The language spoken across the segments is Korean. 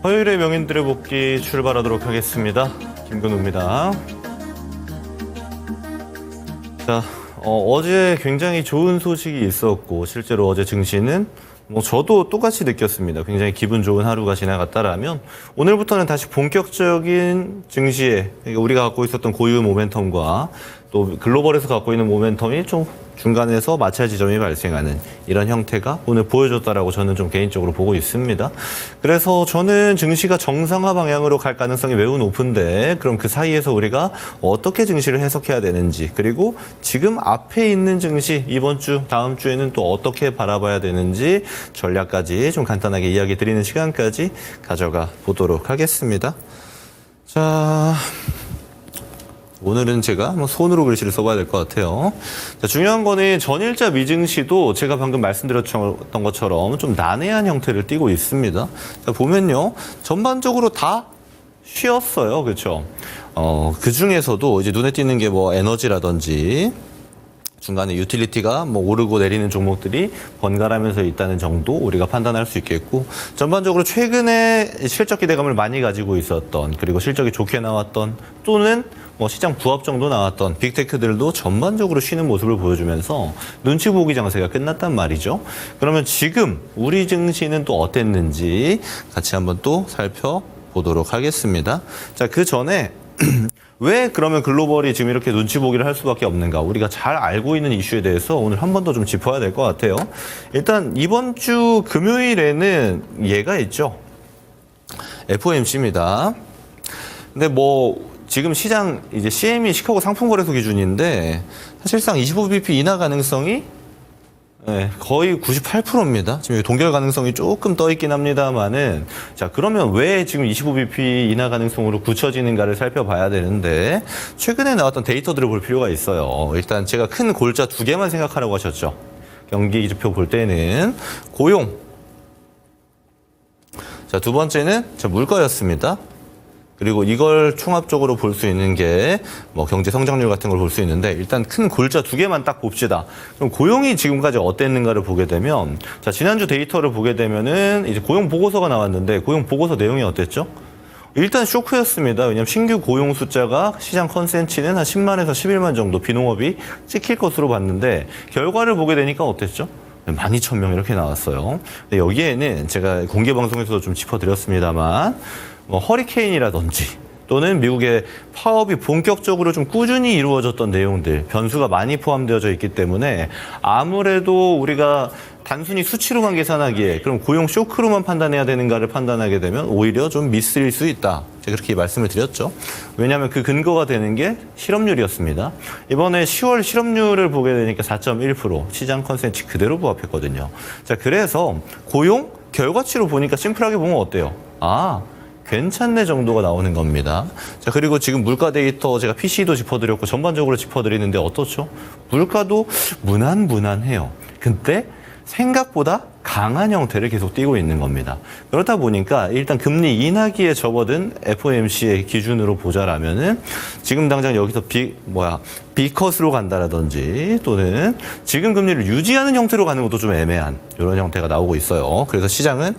화요일의 명인들의 복귀 출발하도록 하겠습니다. 김근우입니다. 자, 어제 굉장히 좋은 소식이 있었고 실제로 어제 증시는 저도 똑같이 느꼈습니다. 굉장히 기분 좋은 하루가 지나갔다라면 오늘부터는 다시 본격적인 증시에 우리가 갖고 있었던 고유 모멘텀과 또 글로벌에서 갖고 있는 모멘텀이 좀 중간에서 마찰 지점이 발생하는 이런 형태가 오늘 보여줬다라고 저는 좀 개인적으로 보고 있습니다. 그래서 저는 증시가 정상화 방향으로 갈 가능성이 매우 높은데 그럼 그 사이에서 우리가 어떻게 증시를 해석해야 되는지 그리고 지금 앞에 있는 증시 이번 주 다음 주에는 또 어떻게 바라봐야 되는지 전략까지 좀 간단하게 이야기 드리는 시간까지 가져가 보도록 하겠습니다. 자, 오늘은 제가 손으로 글씨를 써봐야 될 것 같아요. 자, 중요한 거는 전일자 미증시도 제가 방금 말씀드렸던 것처럼 좀 난해한 형태를 띠고 있습니다. 자, 보면요. 전반적으로 다 쉬었어요. 그렇죠? 그 중에서도 이제 눈에 띄는 게 에너지라든지 중간에 유틸리티가 오르고 내리는 종목들이 번갈아면서 있다는 정도 우리가 판단할 수 있겠고 전반적으로 최근에 실적 기대감을 많이 가지고 있었던 그리고 실적이 좋게 나왔던 또는 시장 부합 정도 나왔던 빅테크들도 전반적으로 쉬는 모습을 보여주면서 눈치 보기 장세가 끝났단 말이죠. 그러면 지금 우리 증시는 또 어땠는지 같이 한번 또 살펴보도록 하겠습니다. 자, 그 전에 왜 그러면 글로벌이 지금 이렇게 눈치 보기를 할 수밖에 없는가? 우리가 잘 알고 있는 이슈에 대해서 오늘 한 번 더 좀 짚어야 될 것 같아요. 일단 이번 주 금요일에는 얘가 있죠. FOMC입니다. 근데 지금 시장 이제 CME 시카고 상품거래소 기준인데 사실상 25bp 인하 가능성이 거의 98%입니다. 지금 동결 가능성이 조금 떠 있긴 합니다만은 자, 그러면 왜 지금 25bp 인하 가능성으로 굳혀지는가를 살펴봐야 되는데 최근에 나왔던 데이터들을 볼 필요가 있어요. 일단 제가 큰 골자 두 개만 생각하라고 하셨죠. 경기 지표 볼 때는 고용. 자, 두 번째는 물가였습니다. 그리고 이걸 총합적으로 볼 수 있는 게 경제 성장률 같은 걸 볼 수 있는데 일단 큰 골자 두 개만 딱 봅시다. 그럼 고용이 지금까지 어땠는가를 보게 되면 자, 지난주 데이터를 보게 되면은 이제 고용 보고서가 나왔는데 고용 보고서 내용이 어땠죠? 일단 쇼크였습니다. 왜냐하면 신규 고용 숫자가 시장 컨센치는 한 10만에서 11만 정도 비농업이 찍힐 것으로 봤는데 결과를 보게 되니까 어땠죠? 12,000명 이렇게 나왔어요. 근데 여기에는 제가 공개 방송에서도 좀 짚어드렸습니다만 허리케인이라든지 또는 미국의 파업이 본격적으로 좀 꾸준히 이루어졌던 내용들, 변수가 많이 포함되어져 있기 때문에 아무래도 우리가 단순히 수치로만 계산하기에 그럼 고용 쇼크로만 판단해야 되는가를 판단하게 되면 오히려 좀 미스일 수 있다. 제가 그렇게 말씀을 드렸죠. 왜냐하면 그 근거가 되는 게 실업률이었습니다. 이번에 10월 실업률을 보게 되니까 4.1% 시장 컨센치 그대로 부합했거든요. 자, 그래서 고용 결과치로 보니까 심플하게 보면 어때요? 괜찮네 정도가 나오는 겁니다. 자, 그리고 지금 물가 데이터 제가 PC도 짚어드렸고 전반적으로 짚어드리는데 어떻죠? 물가도 무난무난해요. 근데 생각보다 강한 형태를 계속 띠고 있는 겁니다. 그렇다 보니까 일단 금리 인하기에 접어든 FOMC의 기준으로 보자라면은 지금 당장 여기서 B컷으로 간다라든지 또는 지금 금리를 유지하는 형태로 가는 것도 좀 애매한 이런 형태가 나오고 있어요. 그래서 시장은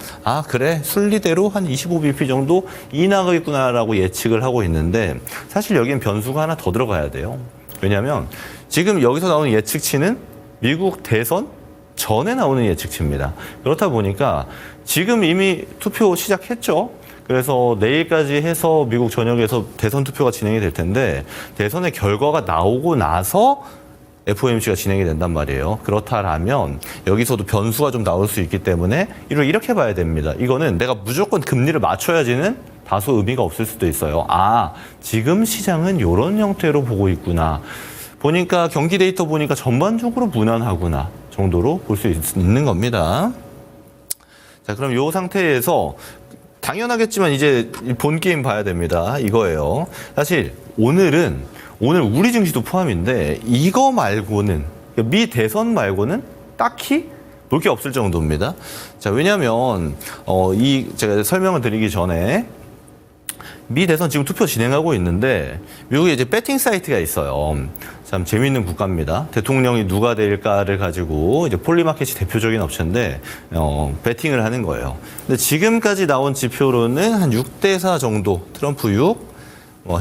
그래 순리대로 한 25bp 정도 인하겠구나라고 예측을 하고 있는데 사실 여기엔 변수가 하나 더 들어가야 돼요. 왜냐하면 지금 여기서 나오는 예측치는 미국 대선 전에 나오는 예측치입니다. 그렇다 보니까 지금 이미 투표 시작했죠. 그래서 내일까지 해서 미국 전역에서 대선 투표가 진행이 될 텐데 대선의 결과가 나오고 나서 FOMC가 진행이 된단 말이에요. 그렇다면 여기서도 변수가 좀 나올 수 있기 때문에 이렇게 봐야 됩니다. 이거는 내가 무조건 금리를 맞춰야지는 다소 의미가 없을 수도 있어요. 지금 시장은 이런 형태로 보고 있구나. 보니까 경기 데이터 보니까 전반적으로 무난하구나 정도로 볼 수 있는 겁니다. 자, 그럼 이 상태에서 당연하겠지만 이제 본 게임 봐야 됩니다. 이거예요. 사실 오늘 우리 증시도 포함인데 이거 말고는 미 대선 말고는 딱히 볼 게 없을 정도입니다. 자, 왜냐하면 제가 설명을 드리기 전에 미 대선 지금 투표 진행하고 있는데 미국에 이제 배팅 사이트가 있어요. 자, 참 재미있는 국가입니다. 대통령이 누가 될까를 가지고 이제 폴리마켓이 대표적인 업체인데 배팅을 하는 거예요. 근데 지금까지 나온 지표로는 한 6대4 정도, 트럼프 6,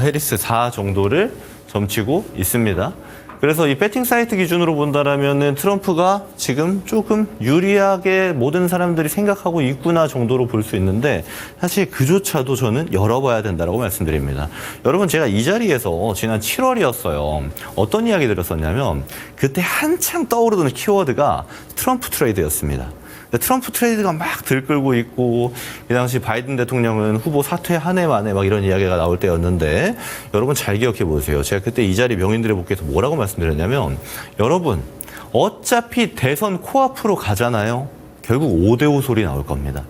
해리스 4 정도를 점치고 있습니다. 그래서 이 배팅 사이트 기준으로 본다라면은 트럼프가 지금 조금 유리하게 모든 사람들이 생각하고 있구나 정도로 볼 수 있는데 사실 그조차도 저는 열어봐야 된다고 말씀드립니다. 여러분 제가 이 자리에서 지난 7월이었어요. 어떤 이야기 드렸었냐면 그때 한창 떠오르던 키워드가 트럼프 트레이드였습니다. 트럼프 트레이드가 막 들끓고 있고 이 당시 바이든 대통령은 후보 사퇴 한 해 만에 막 이런 이야기가 나올 때였는데 여러분 잘 기억해 보세요. 제가 그때 이 자리 명인들의 복귀에서 뭐라고 말씀드렸냐면 여러분 어차피 대선 코앞으로 가잖아요. 결국 5대5 소리 나올 겁니다.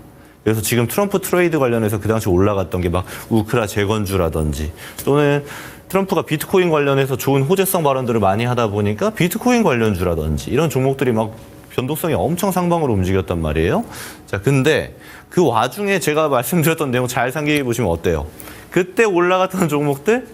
그래서 지금 트럼프 트레이드 관련해서 그 당시 올라갔던 게 막 우크라 재건주라든지 또는 트럼프가 비트코인 관련해서 좋은 호재성 발언들을 많이 하다 보니까 비트코인 관련주라든지 이런 종목들이 막 변동성이 엄청 상방으로 움직였단 말이에요. 자, 근데 그 와중에 제가 말씀드렸던 내용 잘 상기해 보시면 어때요? 그때 올라갔던 종목들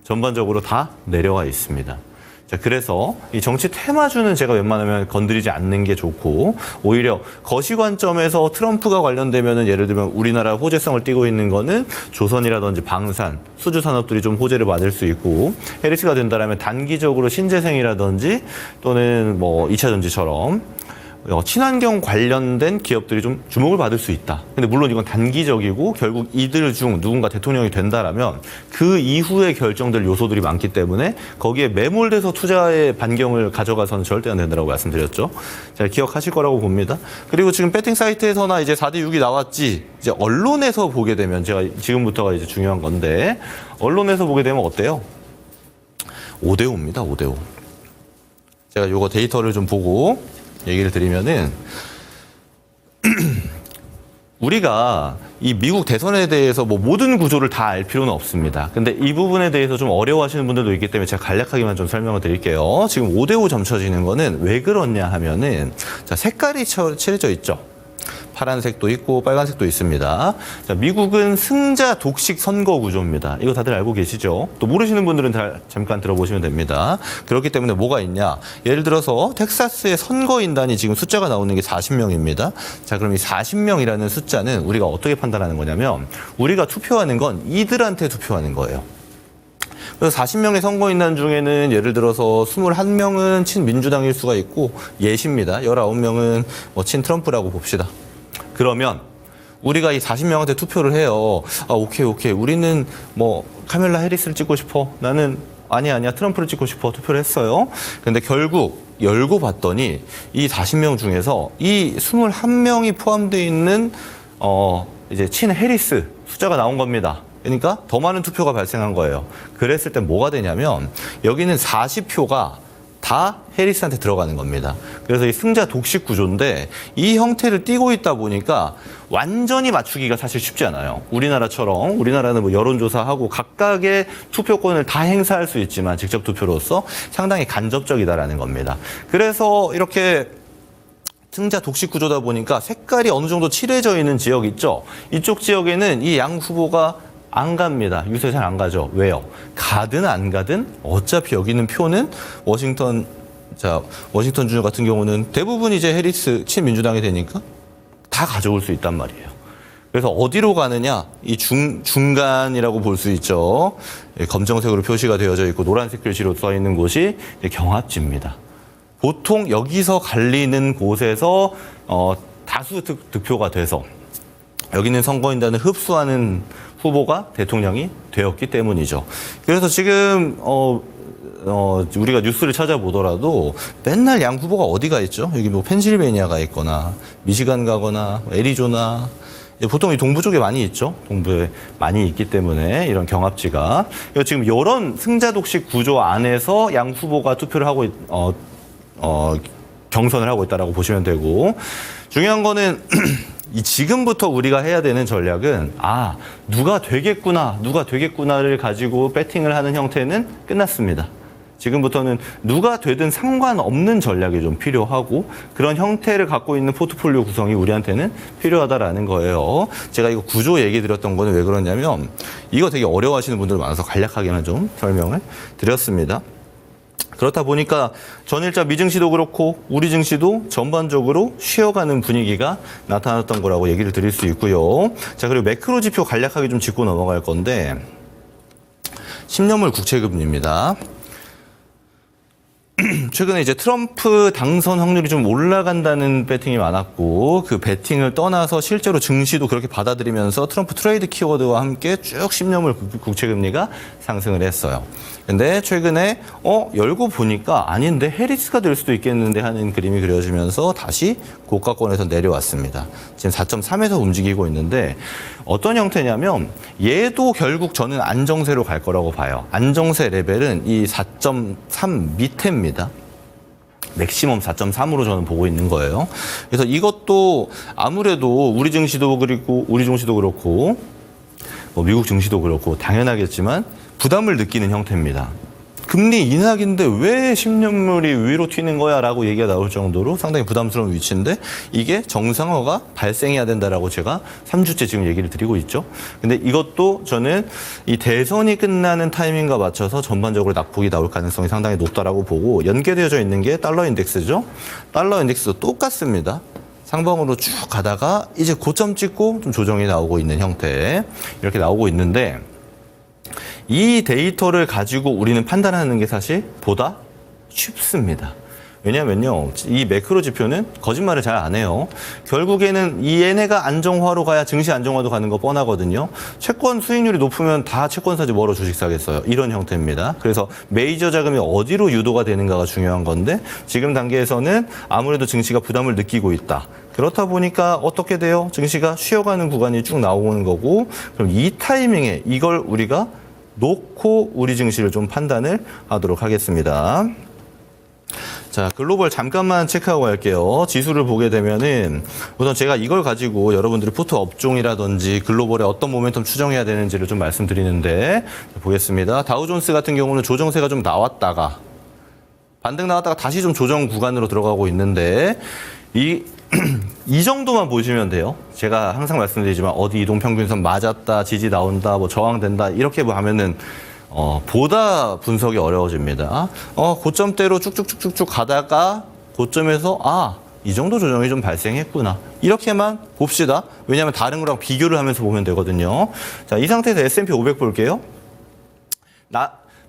전반적으로 다 내려와 있습니다. 자, 그래서 이 정치 테마주는 제가 웬만하면 건드리지 않는 게 좋고 오히려 거시 관점에서 트럼프가 관련되면은 예를 들면 우리나라 호재성을 띠고 있는 거는 조선이라든지 방산, 수주 산업들이 좀 호재를 받을 수 있고 해리스가 된다라면 단기적으로 신재생이라든지 또는 뭐 2차 전지처럼 친환경 관련된 기업들이 좀 주목을 받을 수 있다. 근데 물론 이건 단기적이고 결국 이들 중 누군가 대통령이 된다라면 그 이후에 결정될 요소들이 많기 때문에 거기에 매몰돼서 투자의 반경을 가져가서는 절대 안 된다고 말씀드렸죠. 잘 기억하실 거라고 봅니다. 그리고 지금 배팅 사이트에서나 이제 4대 6이 나왔지. 이제 언론에서 보게 되면 제가 지금부터가 이제 중요한 건데 언론에서 보게 되면 어때요? 5대5입니다. 5대5. 제가 요거 데이터를 좀 보고 얘기를 드리면은 우리가 이 미국 대선에 대해서 뭐 모든 구조를 다 알 필요는 없습니다. 근데 이 부분에 대해서 좀 어려워하시는 분들도 있기 때문에 제가 간략하게만 좀 설명을 드릴게요. 지금 5대5 점쳐지는 거는 왜 그렇냐 하면은 자, 색깔이 칠해져 있죠. 파란색도 있고 빨간색도 있습니다. 자, 미국은 승자 독식 선거 구조입니다. 이거 다들 알고 계시죠? 또 모르시는 분들은 잠깐 들어보시면 됩니다. 그렇기 때문에 뭐가 있냐? 예를 들어서 텍사스의 선거인단이 지금 숫자가 나오는 게 40명입니다. 자, 그럼 이 40명이라는 숫자는 우리가 어떻게 판단하는 거냐면 우리가 투표하는 건 이들한테 투표하는 거예요. 그래서 40명의 선거인단 중에는 예를 들어서 21명은 친민주당일 수가 있고 예시입니다. 19명은 뭐 친트럼프라고 봅시다. 그러면 우리가 이 40명한테 투표를 해요. 아, 오케이. 우리는 뭐 카멜라 해리스를 찍고 싶어. 나는 아니야. 트럼프를 찍고 싶어. 투표를 했어요. 근데 결국 열고 봤더니 이 40명 중에서 이 21명이 포함되어 있는 이제 친 해리스 숫자가 나온 겁니다. 그러니까 더 많은 투표가 발생한 거예요. 그랬을 때 뭐가 되냐면 여기는 40표가 다 해리스한테 들어가는 겁니다. 그래서 이 승자 독식 구조인데 이 형태를 띠고 있다 보니까 완전히 맞추기가 사실 쉽지 않아요. 우리나라는 뭐 여론조사하고 각각의 투표권을 다 행사할 수 있지만 직접 투표로서 상당히 간접적이다라는 겁니다. 그래서 이렇게 승자 독식 구조다 보니까 색깔이 어느 정도 칠해져 있는 지역 있죠. 이쪽 지역에는 이 양 후보가 안 갑니다. 유세 잘 안 가죠. 왜요? 가든 안 가든 어차피 여기 있는 표는 워싱턴 주주 같은 경우는 대부분 이제 해리스 친민주당이 되니까 다 가져올 수 있단 말이에요. 그래서 어디로 가느냐? 이 중간이라고 볼 수 있죠. 검정색으로 표시가 되어져 있고 노란색 글씨로 써 있는 곳이 경합지입니다. 보통 여기서 갈리는 곳에서 다수 득표가 돼서 여기는 선거인단을 흡수하는 후보가 대통령이 되었기 때문이죠. 그래서 지금 우리가 뉴스를 찾아보더라도 맨날 양 후보가 어디가 있죠? 여기 뭐 펜실베니아가 있거나 미시간 가거나 애리조나 보통 이 동부 쪽에 많이 있죠. 동부에 많이 있기 때문에 이런 경합지가 지금 이런 승자 독식 구조 안에서 양 후보가 투표를 하고 경선을 하고 있다라고 보시면 되고 중요한 거는 지금부터 우리가 해야 되는 전략은 누가 되겠구나를 가지고 배팅을 하는 형태는 끝났습니다. 지금부터는 누가 되든 상관없는 전략이 좀 필요하고 그런 형태를 갖고 있는 포트폴리오 구성이 우리한테는 필요하다라는 거예요. 제가 이거 구조 얘기 드렸던 거는 왜 그러냐면 이거 되게 어려워하시는 분들 많아서 간략하게만 좀 설명을 드렸습니다. 그렇다 보니까 전일자 미증시도 그렇고 우리 증시도 전반적으로 쉬어가는 분위기가 나타났던 거라고 얘기를 드릴 수 있고요. 자, 그리고 매크로 지표 간략하게 좀 짚고 넘어갈 건데 10년물 국채금리입니다. 최근에 이제 트럼프 당선 확률이 좀 올라간다는 배팅이 많았고 그 배팅을 떠나서 실제로 증시도 그렇게 받아들이면서 트럼프 트레이드 키워드와 함께 쭉 10년물 국채금리가 상승을 했어요. 근데 최근에 열고 보니까 아닌데 해리스가 될 수도 있겠는데 하는 그림이 그려지면서 다시 고가권에서 내려왔습니다. 지금 4.3에서 움직이고 있는데 어떤 형태냐면 얘도 결국 저는 안정세로 갈 거라고 봐요. 안정세 레벨은 이 4.3 밑에입니다. 맥시멈 4.3으로 저는 보고 있는 거예요. 그래서 이것도 아무래도 우리 증시도 그렇고 뭐 미국 증시도 그렇고 당연하겠지만 부담을 느끼는 형태입니다. 금리 인하인데 왜 10년물이 위로 튀는 거야 라고 얘기가 나올 정도로 상당히 부담스러운 위치인데 이게 정상화가 발생해야 된다라고 제가 3주째 지금 얘기를 드리고 있죠. 근데 이것도 저는 이 대선이 끝나는 타이밍과 맞춰서 전반적으로 낙폭이 나올 가능성이 상당히 높다라고 보고 연계되어져 있는 게 달러 인덱스죠. 달러 인덱스도 똑같습니다. 상방으로 쭉 가다가 이제 고점 찍고 좀 조정이 나오고 있는 형태 이렇게 나오고 있는데 이 데이터를 가지고 우리는 판단하는 게 사실 보다 쉽습니다. 왜냐면요, 이 매크로 지표는 거짓말을 잘 안 해요. 결국에는 이 얘네가 안정화로 가야 증시 안정화도 가는 거 뻔하거든요. 채권 수익률이 높으면 다 채권사지 뭐로 주식 사겠어요. 이런 형태입니다. 그래서 메이저 자금이 어디로 유도가 되는가가 중요한 건데 지금 단계에서는 아무래도 증시가 부담을 느끼고 있다. 그렇다 보니까 어떻게 돼요? 증시가 쉬어가는 구간이 쭉 나오는 거고 그럼 이 타이밍에 이걸 우리가 놓고 우리 증시를 좀 판단을 하도록 하겠습니다. 자, 글로벌 잠깐만 체크하고 갈게요. 지수를 보게 되면은 우선 제가 이걸 가지고 여러분들이 포트 업종이라든지 글로벌에 어떤 모멘텀 추정해야 되는지를 좀 말씀드리는데 보겠습니다. 다우존스 같은 경우는 조정세가 좀 나왔다가 반등 나왔다가 다시 좀 조정 구간으로 들어가고 있는데 이 정도만 보시면 돼요. 제가 항상 말씀드리지만 어디 이동평균선 맞았다, 지지 나온다, 뭐 저항된다 이렇게 하면은 보다 분석이 어려워집니다. 고점대로 쭉쭉쭉쭉 가다가 고점에서 이 정도 조정이 좀 발생했구나. 이렇게만 봅시다. 왜냐하면 다른 거랑 비교를 하면서 보면 되거든요. 자, 이 상태에서 S&P 500 볼게요.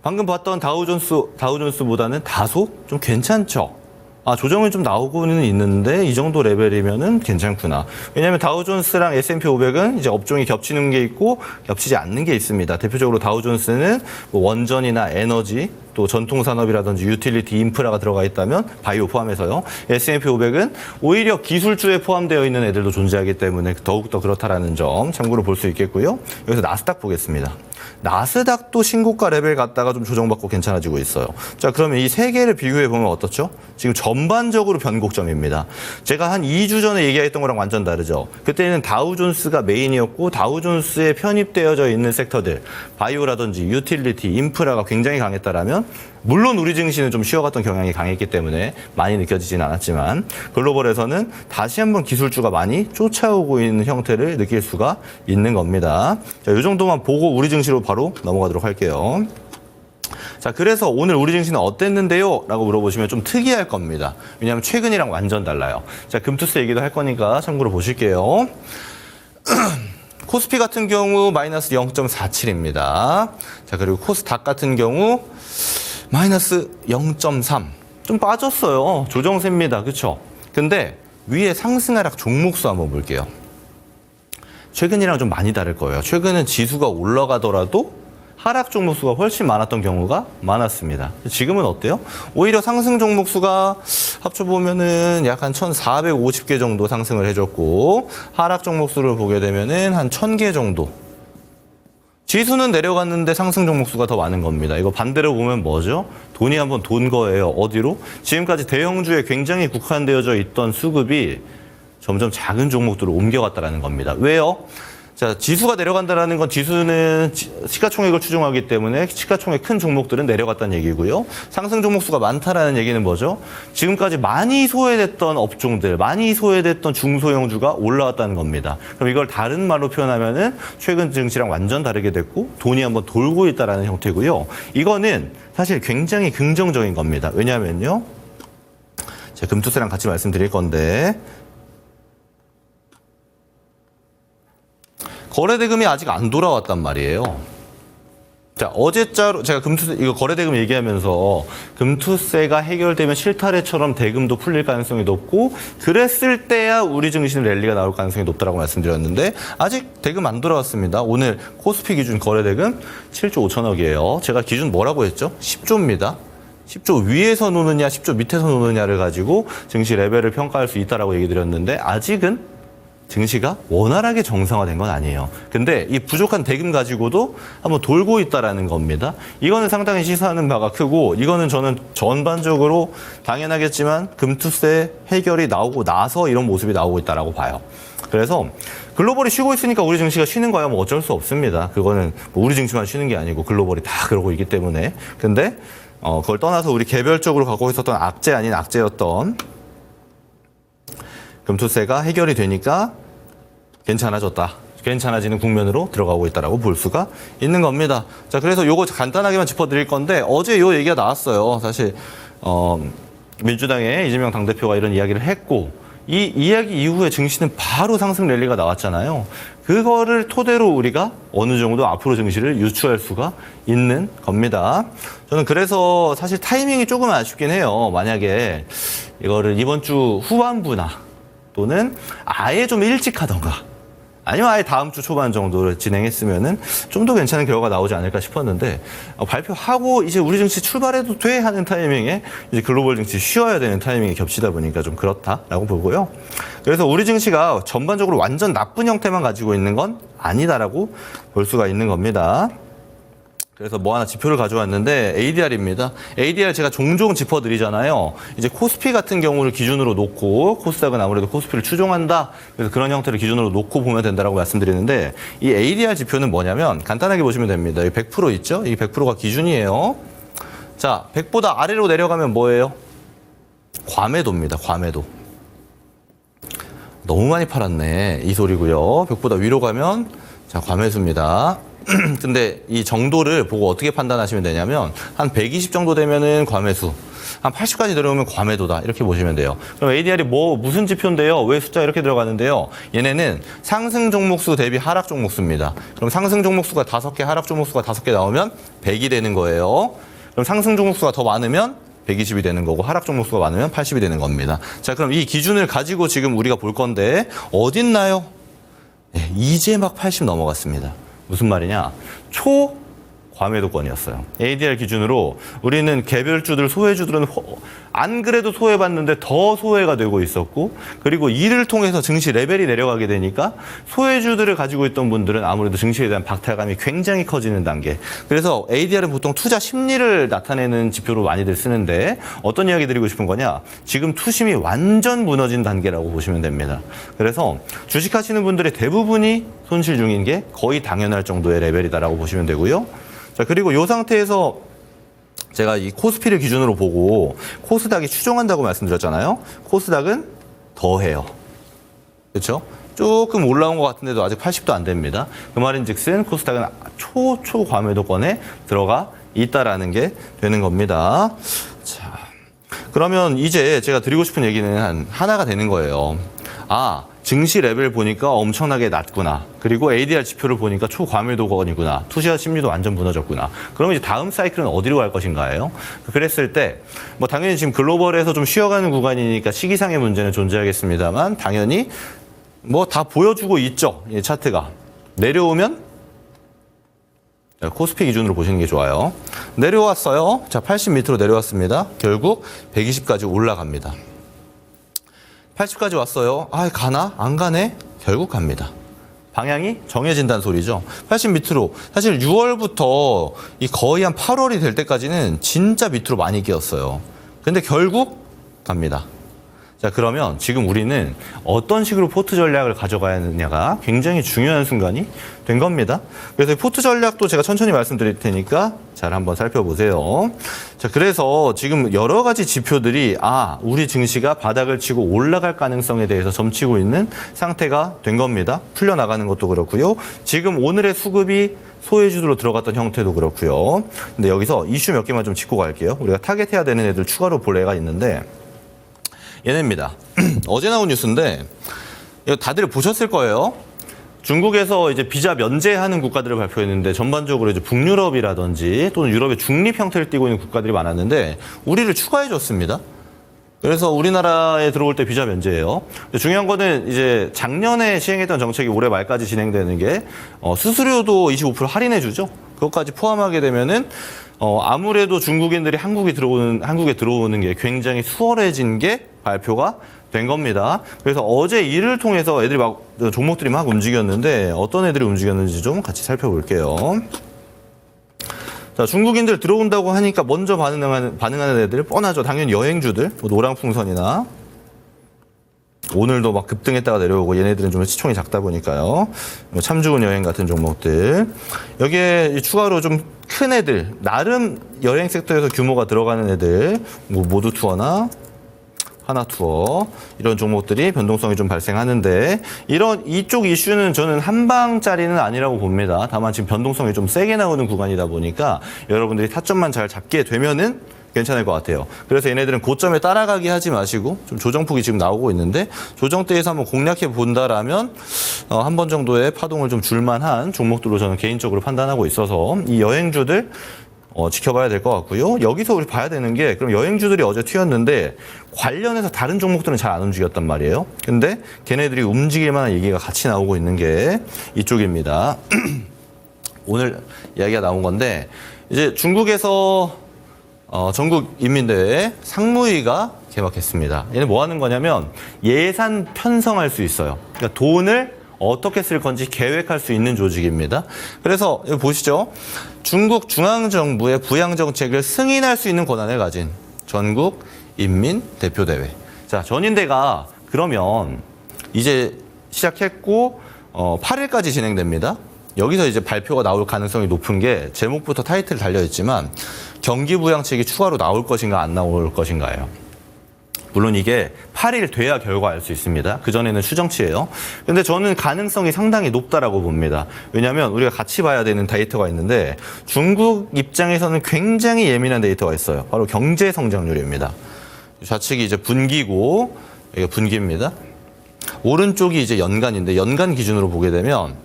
방금 봤던 다우존스보다는 다소 좀 괜찮죠. 조정이 좀 나오고는 있는데 이 정도 레벨이면은 괜찮구나. 왜냐하면 다우존스랑 S&P 500은 이제 업종이 겹치는 게 있고 겹치지 않는 게 있습니다. 대표적으로 다우존스는 뭐 원전이나 에너지 또 전통산업이라든지 유틸리티, 인프라가 들어가 있다면 바이오 포함해서요. S&P 500은 오히려 기술주에 포함되어 있는 애들도 존재하기 때문에 더욱더 그렇다라는 점 참고로 볼 수 있겠고요. 여기서 나스닥 보겠습니다. 나스닥도 신고가 레벨 갔다가 좀 조정받고 괜찮아지고 있어요. 자, 그러면 이 세 개를 비교해 보면 어떻죠? 지금 전반적으로 변곡점입니다. 제가 한 2주 전에 얘기했던 거랑 완전 다르죠. 그때는 다우존스가 메인이었고 다우존스에 편입되어져 있는 섹터들, 바이오라든지 유틸리티, 인프라가 굉장히 강했다라면 물론 우리 증시는 좀 쉬어갔던 경향이 강했기 때문에 많이 느껴지진 않았지만 글로벌에서는 다시 한번 기술주가 많이 쫓아오고 있는 형태를 느낄 수가 있는 겁니다. 자, 이 정도만 보고 우리 증시로 바로 넘어가도록 할게요. 자, 그래서 오늘 우리 증시는 어땠는데요? 라고 물어보시면 좀 특이할 겁니다. 왜냐하면 최근이랑 완전 달라요. 자, 금투스 얘기도 할 거니까 참고로 보실게요. 코스피 같은 경우 마이너스 0.47입니다. 자, 그리고 코스닥 같은 경우 마이너스 0.3. 좀 빠졌어요. 조정세입니다. 그렇죠? 근데 위에 상승하락 종목수 한번 볼게요. 최근이랑 좀 많이 다를 거예요. 최근은 지수가 올라가더라도 하락 종목수가 훨씬 많았던 경우가 많았습니다. 지금은 어때요? 오히려 상승 종목수가 합쳐보면은 약 한 1,450개 정도 상승을 해줬고 하락 종목수를 보게 되면은 한 1,000개 정도. 지수는 내려갔는데 상승 종목수가 더 많은 겁니다. 이거 반대로 보면 뭐죠? 돈이 한번 돈 거예요. 어디로? 지금까지 대형주에 굉장히 국한되어져 있던 수급이 점점 작은 종목들로 옮겨갔다는 겁니다. 왜요? 자, 지수가 내려간다는 건 지수는 시가총액을 추종하기 때문에 시가총액 큰 종목들은 내려갔다는 얘기고요. 상승 종목수가 많다라는 얘기는 뭐죠? 지금까지 많이 소외됐던 업종들, 많이 소외됐던 중소형주가 올라왔다는 겁니다. 그럼 이걸 다른 말로 표현하면은 최근 증시랑 완전 다르게 됐고 돈이 한번 돌고 있다라는 형태고요. 이거는 사실 굉장히 긍정적인 겁니다. 왜냐하면요. 제가 금투세랑 같이 말씀드릴 건데 거래대금이 아직 안 돌아왔단 말이에요. 자, 어제자로 제가 금투세 이거 거래대금 얘기하면서 금투세가 해결되면 실타래처럼 대금도 풀릴 가능성이 높고 그랬을 때야 우리 증시는 랠리가 나올 가능성이 높다라고 말씀드렸는데 아직 대금 안 돌아왔습니다. 오늘 코스피 기준 거래대금 7조 5천억이에요. 제가 기준 뭐라고 했죠? 10조입니다. 10조 위에서 노느냐 10조 밑에서 노느냐를 가지고 증시 레벨을 평가할 수 있다라고 얘기 드렸는데 아직은 증시가 원활하게 정상화된 건 아니에요. 근데 이 부족한 대금 가지고도 한번 돌고 있다라는 겁니다. 이거는 상당히 시사하는 바가 크고 이거는 저는 전반적으로 당연하겠지만 금투세 해결이 나오고 나서 이런 모습이 나오고 있다라고 봐요. 그래서 글로벌이 쉬고 있으니까 우리 증시가 쉬는 거야 뭐 어쩔 수 없습니다. 그거는 뭐 우리 증시만 쉬는 게 아니고 글로벌이 다 그러고 있기 때문에. 근데 그걸 떠나서 우리 개별적으로 갖고 있었던 악재 아닌 악재였던 금투세가 해결이 되니까 괜찮아졌다. 괜찮아지는 국면으로 들어가고 있다라고 볼 수가 있는 겁니다. 자, 그래서 요거 간단하게만 짚어드릴 건데 어제 요 얘기가 나왔어요. 사실 민주당의 이재명 당대표가 이런 이야기를 했고 이 이야기 이후에 증시는 바로 상승 랠리가 나왔잖아요. 그거를 토대로 우리가 어느 정도 앞으로 증시를 유추할 수가 있는 겁니다. 저는 그래서 사실 타이밍이 조금 아쉽긴 해요. 만약에 이거를 이번 주 후반부나 또는 아예 좀 일찍 하던가 아니면 아예 다음 주 초반 정도를 진행했으면은 좀 더 괜찮은 결과가 나오지 않을까 싶었는데 발표하고 이제 우리 증시 출발해도 돼 하는 타이밍에 이제 글로벌 증시 쉬어야 되는 타이밍이 겹치다 보니까 좀 그렇다라고 보고요. 그래서 우리 증시가 전반적으로 완전 나쁜 형태만 가지고 있는 건 아니다라고 볼 수가 있는 겁니다. 그래서 뭐 하나 지표를 가져왔는데 ADR입니다. ADR 제가 종종 짚어드리잖아요. 이제 코스피 같은 경우를 기준으로 놓고 코스닥은 아무래도 코스피를 추종한다. 그래서 그런 형태를 기준으로 놓고 보면 된다라고 말씀드리는데 이 ADR 지표는 뭐냐면 간단하게 보시면 됩니다. 이 100% 있죠? 이 100%가 기준이에요. 자, 100보다 아래로 내려가면 뭐예요? 과매도입니다. 과매도. 너무 많이 팔았네. 이 소리고요. 100보다 위로 가면 자, 과매수입니다. 근데 이 정도를 보고 어떻게 판단하시면 되냐면 한 120 정도 되면은 과매수, 한 80까지 내려오면 과매도다 이렇게 보시면 돼요. 그럼 ADR이 무슨 지표인데요? 왜 숫자 이렇게 들어가는데요? 얘네는 상승 종목수 대비 하락 종목수입니다. 그럼 상승 종목수가 5개, 하락 종목수가 5개 나오면 100이 되는 거예요. 그럼 상승 종목수가 더 많으면 120이 되는 거고 하락 종목수가 많으면 80이 되는 겁니다. 자, 그럼 이 기준을 가지고 지금 우리가 볼 건데 어딨나요? 네, 이제 막 80 넘어갔습니다. 무슨 말이냐? 과매도권이었어요. ADR 기준으로 우리는 개별주들, 소외주들은 안 그래도 소외받는데 더 소외가 되고 있었고 그리고 이를 통해서 증시 레벨이 내려가게 되니까 소외주들을 가지고 있던 분들은 아무래도 증시에 대한 박탈감이 굉장히 커지는 단계. 그래서 ADR은 보통 투자 심리를 나타내는 지표로 많이들 쓰는데 어떤 이야기 드리고 싶은 거냐? 지금 투심이 완전 무너진 단계라고 보시면 됩니다. 그래서 주식하시는 분들의 대부분이 손실 중인 게 거의 당연할 정도의 레벨이다라고 보시면 되고요. 자, 그리고 이 상태에서 제가 이 코스피를 기준으로 보고 코스닥이 추종한다고 말씀드렸잖아요. 코스닥은 더해요. 그렇죠? 조금 올라온 것 같은데도 아직 80도 안 됩니다. 그 말인즉슨 코스닥은 초과매도권에 들어가 있다라는 게 되는 겁니다. 자, 그러면 이제 제가 드리고 싶은 얘기는 하나가 되는 거예요. 아, 증시 레벨 보니까 엄청나게 낮구나. 그리고 ADR 지표를 보니까 초과매도권이구나. 투자 심리도 완전 무너졌구나. 그러면 이제 다음 사이클은 어디로 갈 것인가요? 그랬을 때 뭐 당연히 지금 글로벌에서 좀 쉬어가는 구간이니까 시기상의 문제는 존재하겠습니다만 당연히 뭐 다 보여주고 있죠. 이 차트가. 내려오면 코스피 기준으로 보시는 게 좋아요. 내려왔어요. 자, 80 밑으로 내려왔습니다. 결국 120까지 올라갑니다. 80까지 왔어요. 아, 가나? 안 가네? 결국 갑니다. 방향이 정해진다는 소리죠. 80 밑으로. 사실 6월부터 이 거의 한 8월이 될 때까지는 진짜 밑으로 많이 끼었어요. 근데 결국 갑니다. 자, 그러면 지금 우리는 어떤 식으로 포트 전략을 가져가야 하느냐가 굉장히 중요한 순간이 된 겁니다. 그래서 포트 전략도 제가 천천히 말씀드릴 테니까 잘 한번 살펴보세요. 자, 그래서 지금 여러 가지 지표들이 우리 증시가 바닥을 치고 올라갈 가능성에 대해서 점치고 있는 상태가 된 겁니다. 풀려나가는 것도 그렇고요. 지금 오늘의 수급이 소외주로 들어갔던 형태도 그렇고요. 근데 여기서 이슈 몇 개만 좀 짚고 갈게요. 우리가 타겟해야 되는 애들 추가로 볼 애가 있는데 얘네입니다. 어제 나온 뉴스인데 이거 다들 보셨을 거예요. 중국에서 이제 비자 면제하는 국가들을 발표했는데 전반적으로 이제 북유럽이라든지 또는 유럽의 중립 형태를 띠고 있는 국가들이 많았는데 우리를 추가해 줬습니다. 그래서 우리나라에 들어올 때 비자 면제예요. 중요한 거는 이제 작년에 시행했던 정책이 올해 말까지 진행되는 게 수수료도 25% 할인해 주죠. 그것까지 포함하게 되면은 아무래도 중국인들이 한국에 들어오는 게 굉장히 수월해진 게 발표가 된 겁니다. 그래서 어제 이를 통해서 애들이 종목들이 막 움직였는데 어떤 애들이 움직였는지 좀 같이 살펴볼게요. 자, 중국인들 들어온다고 하니까 먼저 반응하는 애들 뻔하죠. 당연히 여행주들, 노랑풍선이나 오늘도 막 급등했다가 내려오고 얘네들은 좀 시총이 작다 보니까요. 참좋은 여행 같은 종목들. 여기에 추가로 좀 큰 애들, 나름 여행 섹터에서 규모가 들어가는 애들, 모두투어나 하나투어 이런 종목들이 변동성이 좀 발생하는데 이쪽 이슈는 저는 한 방짜리는 아니라고 봅니다. 다만 지금 변동성이 좀 세게 나오는 구간이다 보니까 여러분들이 타점만 잘 잡게 되면은 괜찮을 것 같아요. 그래서 얘네들은 고점에 따라가기 하지 마시고 좀 조정폭이 지금 나오고 있는데 조정대에서 한번 공략해 본다라면 한 번 정도의 파동을 좀 줄만한 종목들로 저는 개인적으로 판단하고 있어서 이 여행주들 지켜봐야 될 것 같고요. 여기서 우리 봐야 되는 게 그럼 여행주들이 어제 튀었는데 관련해서 다른 종목들은 잘 안 움직였단 말이에요. 근데 걔네들이 움직일 만한 얘기가 같이 나오고 있는 게 이쪽입니다. 오늘 이야기가 나온 건데 이제 중국에서 전국인민대회 상무위가 개막했습니다. 얘는 뭐 하는 거냐면 예산 편성할 수 있어요. 그러니까 돈을 어떻게 쓸 건지 계획할 수 있는 조직입니다. 그래서 여기 보시죠. 중국 중앙정부의 부양정책을 승인할 수 있는 권한을 가진 전국인민대표대회. 자, 전인대가 그러면 이제 시작했고 8일까지 진행됩니다. 여기서 이제 발표가 나올 가능성이 높은 게 제목부터 타이틀 달려있지만 경기부양책이 추가로 나올 것인가 안 나올 것인가예요. 물론 이게 8일 돼야 결과 알 수 있습니다. 그전에는 추정치예요. 근데 저는 가능성이 상당히 높다라고 봅니다. 왜냐하면 우리가 같이 봐야 되는 데이터가 있는데 중국 입장에서는 굉장히 예민한 데이터가 있어요. 바로 경제 성장률입니다. 좌측이 이제 분기고 이게 분기입니다. 오른쪽이 이제 연간인데 연간 기준으로 보게 되면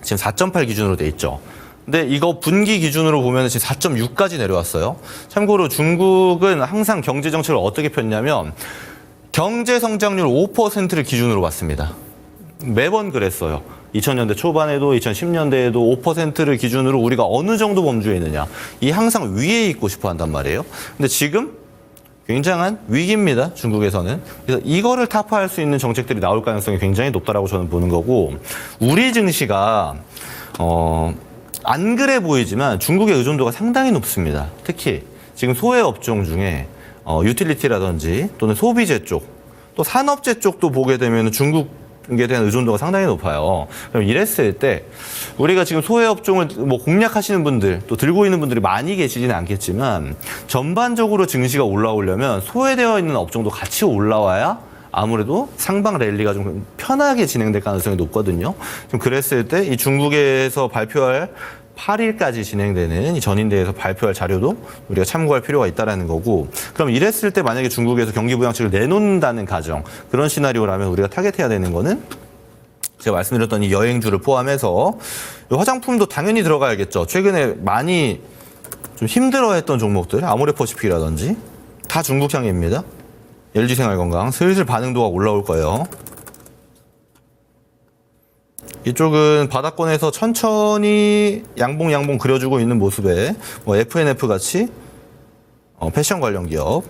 지금 4.8 기준으로 돼 있죠. 근데 이거 분기 기준으로 보면 지금 4.6까지 내려왔어요. 참고로 중국은 항상 경제 정책을 어떻게 폈냐면 경제 성장률 5%를 기준으로 봤습니다. 매번 그랬어요. 2000년대 초반에도 2010년대에도 5%를 기준으로 우리가 어느 정도 범주에 있느냐. 이 항상 위에 있고 싶어 한단 말이에요. 근데 지금 굉장한 위기입니다. 중국에서는. 그래서 이거를 타파할 수 있는 정책들이 나올 가능성이 굉장히 높다라고 저는 보는 거고 우리 증시가 안 그래 보이지만 중국의 의존도가 상당히 높습니다. 특히 지금 소외 업종 중에 유틸리티라든지 또는 소비재 쪽, 또 산업재 쪽도 보게 되면 중국에 대한 의존도가 상당히 높아요. 그럼 이랬을 때 우리가 지금 소외 업종을 공략하시는 분들, 또 들고 있는 분들이 많이 계시지는 않겠지만 전반적으로 증시가 올라오려면 소외되어 있는 업종도 같이 올라와야 아무래도 상방 랠리가 좀 편하게 진행될 가능성이 높거든요. 좀 그랬을 때 이 중국에서 발표할 8일까지 진행되는 이 전인대에서 발표할 자료도 우리가 참고할 필요가 있다는 거고 그럼 이랬을 때 만약에 중국에서 경기부양책을 내놓는다는 가정 그런 시나리오라면 우리가 타겟해야 되는 거는 제가 말씀드렸던 이 여행주를 포함해서 화장품도 당연히 들어가야겠죠. 최근에 많이 좀 힘들어했던 종목들 아모레퍼시픽이라든지 다 중국향입니다. LG생활건강 슬슬 반응도가 올라올 거예요. 이쪽은 바닥권에서 천천히 양봉 그려주고 있는 모습에 FNF 같이 패션 관련 기업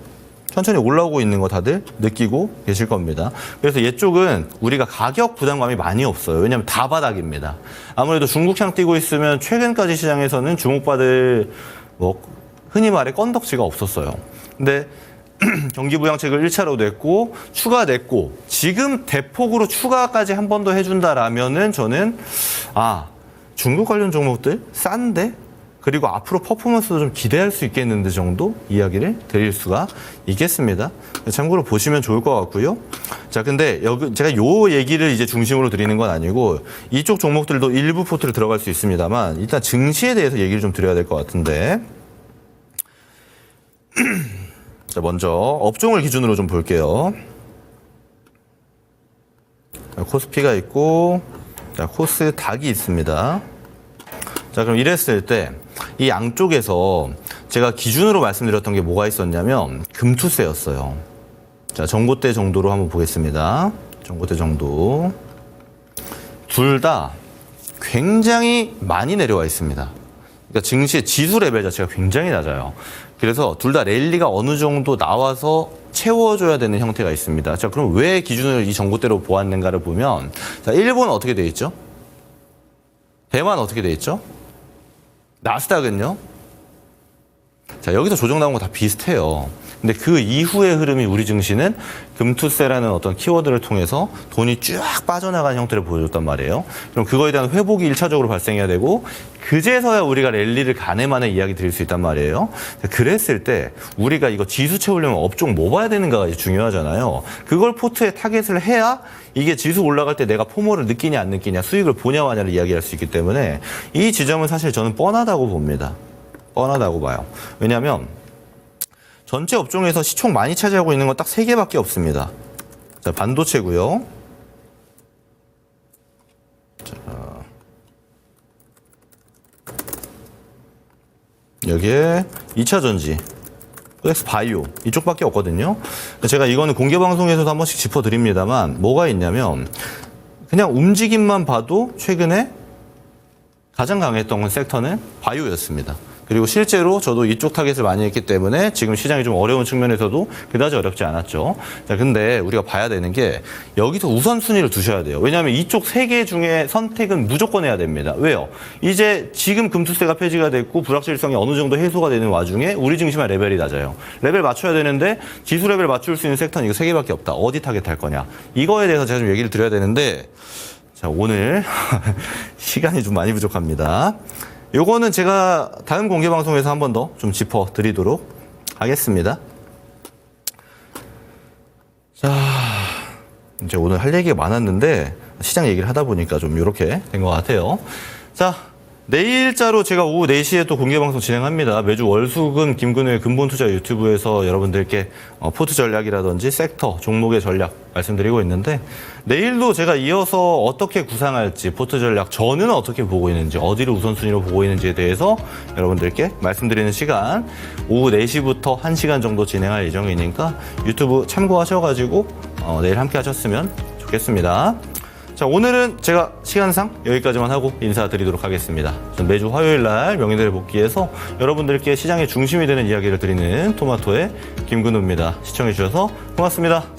천천히 올라오고 있는 거 다들 느끼고 계실 겁니다. 그래서 이쪽은 우리가 가격 부담감이 많이 없어요. 왜냐하면 다 바닥입니다. 아무래도 중국향 뛰고 있으면 최근까지 시장에서는 주목받을 흔히 말해 건덕지가 없었어요. 근데 경기부양책을 1차로 냈고 추가냈고 지금 대폭으로 추가까지 한 번 더 해준다라면은 저는 중국 관련 종목들 싼데 그리고 앞으로 퍼포먼스도 좀 기대할 수 있겠는데 정도 이야기를 드릴 수가 있겠습니다. 참고로 보시면 좋을 것 같고요. 자, 근데 여기 제가 요 얘기를 이제 중심으로 드리는 건 아니고 이쪽 종목들도 일부 포트를 들어갈 수 있습니다만 일단 증시에 대해서 얘기를 좀 드려야 될 것 같은데 자, 먼저 업종을 기준으로 좀 볼게요. 자, 코스피가 있고 자, 코스닥이 있습니다. 자, 그럼 이랬을 때 이 양쪽에서 제가 기준으로 말씀드렸던 게 뭐가 있었냐면 금투세였어요. 자, 전고대 정도로 한번 보겠습니다. 전고대 정도. 둘 다 굉장히 많이 내려와 있습니다. 그러니까 증시의 지수 레벨 자체가 굉장히 낮아요. 그래서 둘 다 랠리가 어느 정도 나와서 채워줘야 되는 형태가 있습니다. 자, 그럼 왜 기준을 이 전고대로 보았는가를 보면 자, 일본은 어떻게 돼 있죠? 대만 어떻게 돼 있죠? 나스닥은요? 자, 여기서 조정 나온 거 다 비슷해요. 근데 그 이후의 흐름이 우리 증시는 금투세라는 어떤 키워드를 통해서 돈이 쫙 빠져나가는 형태를 보여줬단 말이에요. 그럼 그거에 대한 회복이 1차적으로 발생해야 되고 그제서야 우리가 랠리를 가늠하는 이야기 드릴 수 있단 말이에요. 그랬을 때 우리가 이거 지수 채우려면 업종 뭐 봐야 되는가가 중요하잖아요. 그걸 포트에 타겟을 해야 이게 지수 올라갈 때 내가 포모를 느끼냐 안 느끼냐 수익을 보냐 마냐를 이야기할 수 있기 때문에 이 지점은 사실 저는 뻔하다고 봅니다. 뻔하다고 봐요. 왜냐하면 전체 업종에서 시총 많이 차지하고 있는 건 딱 3개밖에 없습니다. 자, 반도체고요. 자, 여기에 2차 전지, 플렉스 바이오 이쪽밖에 없거든요. 제가 이거는 공개 방송에서도 한 번씩 짚어드립니다만 뭐가 있냐면 그냥 움직임만 봐도 최근에 가장 강했던 섹터는 바이오였습니다. 그리고 실제로 저도 이쪽 타겟을 많이 했기 때문에 지금 시장이 좀 어려운 측면에서도 그다지 어렵지 않았죠. 자, 근데 우리가 봐야 되는 게 여기서 우선순위를 두셔야 돼요. 왜냐하면 이쪽 3개 중에 선택은 무조건 해야 됩니다. 왜요? 이제 지금 금투세가 폐지가 됐고 불확실성이 어느 정도 해소가 되는 와중에 우리 증시만 레벨이 낮아요. 레벨 맞춰야 되는데 지수 레벨 맞출 수 있는 섹터는 이거 3개밖에 없다. 어디 타겟할 거냐. 이거에 대해서 제가 좀 얘기를 드려야 되는데 자, 오늘 시간이 좀 많이 부족합니다. 요거는 제가 다음 공개 방송에서 한 번 더 좀 짚어드리도록 하겠습니다. 자, 이제 오늘 할 얘기가 많았는데 시장 얘기를 하다 보니까 좀 이렇게 된 것 같아요. 자, 내일자로 제가 오후 4시에 또 공개 방송 진행합니다. 매주 월수금 김근우의 근본투자 유튜브에서 여러분들께 포트 전략이라든지 섹터, 종목의 전략 말씀드리고 있는데 내일도 제가 이어서 어떻게 구상할지 포트 전략 저는 어떻게 보고 있는지 어디를 우선순위로 보고 있는지에 대해서 여러분들께 말씀드리는 시간 오후 4시부터 1시간 정도 진행할 예정이니까 유튜브 참고하셔가지고 내일 함께 하셨으면 좋겠습니다. 자, 오늘은 제가 시간상 여기까지만 하고 인사드리도록 하겠습니다. 전 매주 화요일 날 명인들의 복귀에서 여러분들께 시장의 중심이 되는 이야기를 드리는 토마토의 김근우입니다. 시청해주셔서 고맙습니다.